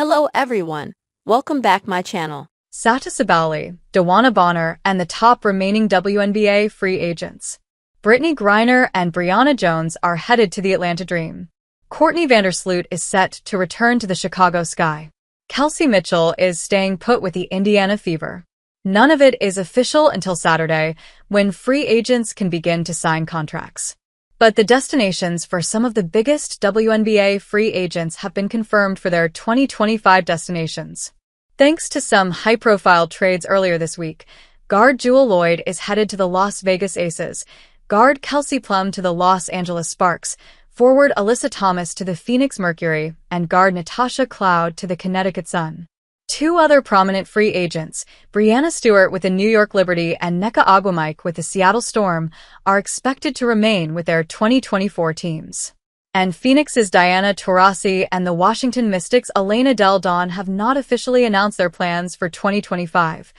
Hello everyone, welcome back my channel. Satou Sabally, DeWanna Bonner, and the top remaining WNBA free agents. Brittany Griner and Brianna Jones are headed to the Atlanta Dream. Courtney Vandersloot is set to return to the Chicago Sky. Kelsey Mitchell is staying put with the Indiana Fever. None of it is official until Saturday, when free agents can begin to sign contracts. But the destinations for some of the biggest WNBA free agents have been confirmed for their 2025 destinations. Thanks to some high-profile trades earlier this week, guard Jewell Loyd is headed to the Las Vegas Aces, guard Kelsey Plum to the Los Angeles Sparks, forward Alyssa Thomas to the Phoenix Mercury, and guard Natasha Cloud to the Connecticut Sun. Two other prominent free agents, Breanna Stewart with the New York Liberty and Nneka Ogwumike with the Seattle Storm, are expected to remain with their 2024 teams. And Phoenix's Diana Taurasi and the Washington Mystics' Elena Del Don have not officially announced their plans for 2025.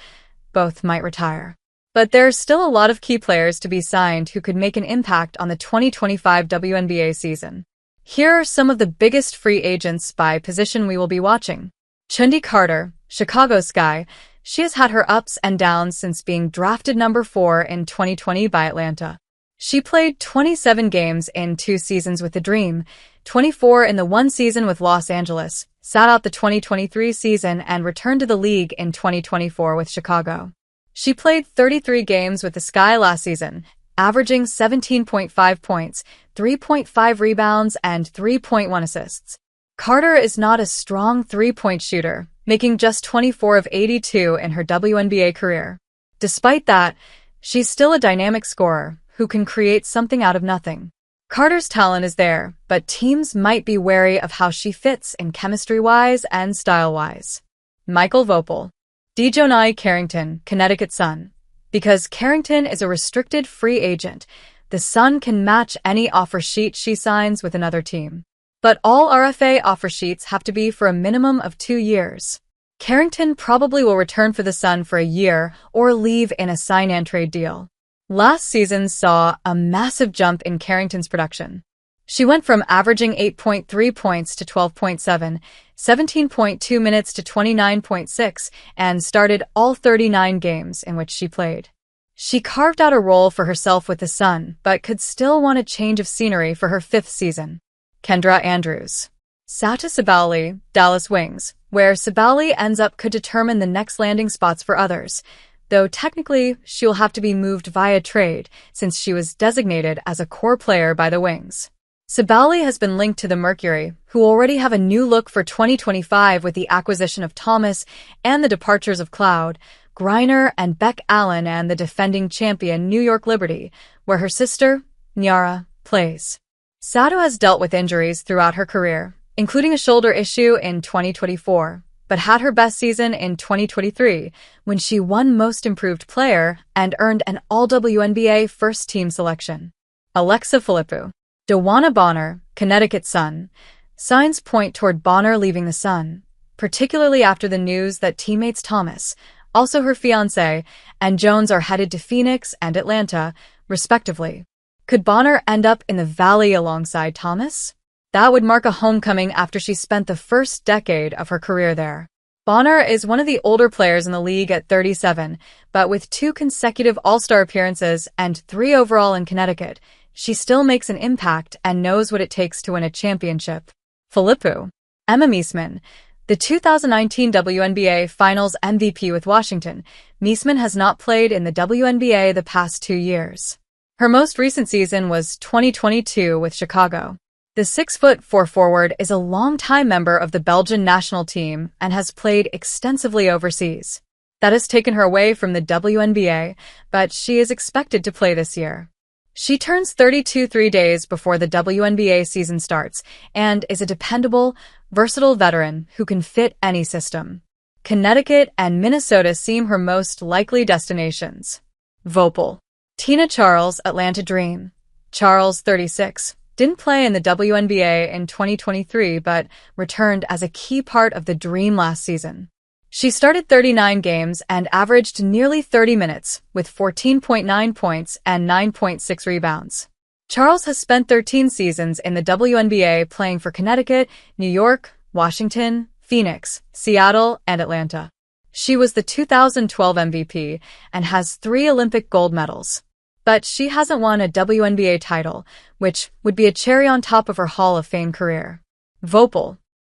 Both might retire. But there's still a lot of key players to be signed who could make an impact on the 2025 WNBA season. Here are some of the biggest free agents by position we will be watching. Chundi Carter, Chicago Sky. She has had her ups and downs since being drafted number 4 in 2020 by Atlanta. She played 27 games in 2 seasons with the Dream, 24 in the 1 season with Los Angeles, sat out the 2023 season and returned to the league in 2024 with Chicago. She played 33 games with the Sky last season, averaging 17.5 points, 3.5 rebounds, and 3.1 assists. Carter is not a strong three-point shooter, making just 24 of 82 in her WNBA career. Despite that, she's still a dynamic scorer who can create something out of nothing. Carter's talent is there, but teams might be wary of how she fits in chemistry-wise and style-wise. Michael Vopel. DeJohnai Carrington, Connecticut Sun. Because Carrington is a restricted free agent, the Sun can match any offer sheet she signs with another team. But all RFA offer sheets have to be for a minimum of 2 years. Carrington probably will return for the Sun for a year or leave in a sign-and-trade deal. Last season saw a massive jump in Carrington's production. She went from averaging 8.3 points to 12.7, 17.2 minutes to 29.6, and started all 39 games in which she played. She carved out a role for herself with the Sun, but could still want a change of scenery for her 5th season. Kendra Andrews. Satou Sabally, Dallas Wings. Where Sabally ends up could determine the next landing spots for others, though technically she will have to be moved via trade since she was designated as a core player by the Wings. Sabally has been linked to the Mercury, who already have a new look for 2025 with the acquisition of Thomas and the departures of Cloud, Griner, and Beck Allen, and the defending champion New York Liberty, where her sister, Nyara, plays. Satou has dealt with injuries throughout her career, including a shoulder issue in 2024, but had her best season in 2023 when she won Most Improved Player and earned an All-WNBA first-team selection. Alexa Philippou. DeWanna Bonner, Connecticut Sun. Signs point toward Bonner leaving the Sun, particularly after the news that teammates Thomas, also her fiancé, and Jones are headed to Phoenix and Atlanta, respectively. Could Bonner end up in the Valley alongside Thomas? That would mark a homecoming after she spent the first decade of her career there. Bonner is one of the older players in the league at 37, but with 2 consecutive All-Star appearances and 3 overall in Connecticut, she still makes an impact and knows what it takes to win a championship. Philippou. Emma Meesman. The 2019 WNBA Finals MVP with Washington, Meesman has not played in the WNBA the past 2 years. Her most recent season was 2022 with Chicago. The 6'4" forward is a longtime member of the Belgian national team and has played extensively overseas. That has taken her away from the WNBA, but she is expected to play this year. She turns 32 3 days before the WNBA season starts and is a dependable, versatile veteran who can fit any system. Connecticut and Minnesota seem her most likely destinations. Vopel. Tina Charles, Atlanta Dream. Charles, 36, didn't play in the WNBA in 2023 but returned as a key part of the Dream last season. She started 39 games and averaged nearly 30 minutes, with 14.9 points and 9.6 rebounds. Charles has spent 13 seasons in the WNBA playing for Connecticut, New York, Washington, Phoenix, Seattle, and Atlanta. She was the 2012 MVP and has 3 Olympic gold medals. But she hasn't won a WNBA title, which would be a cherry on top of her Hall of Fame career. Vopal,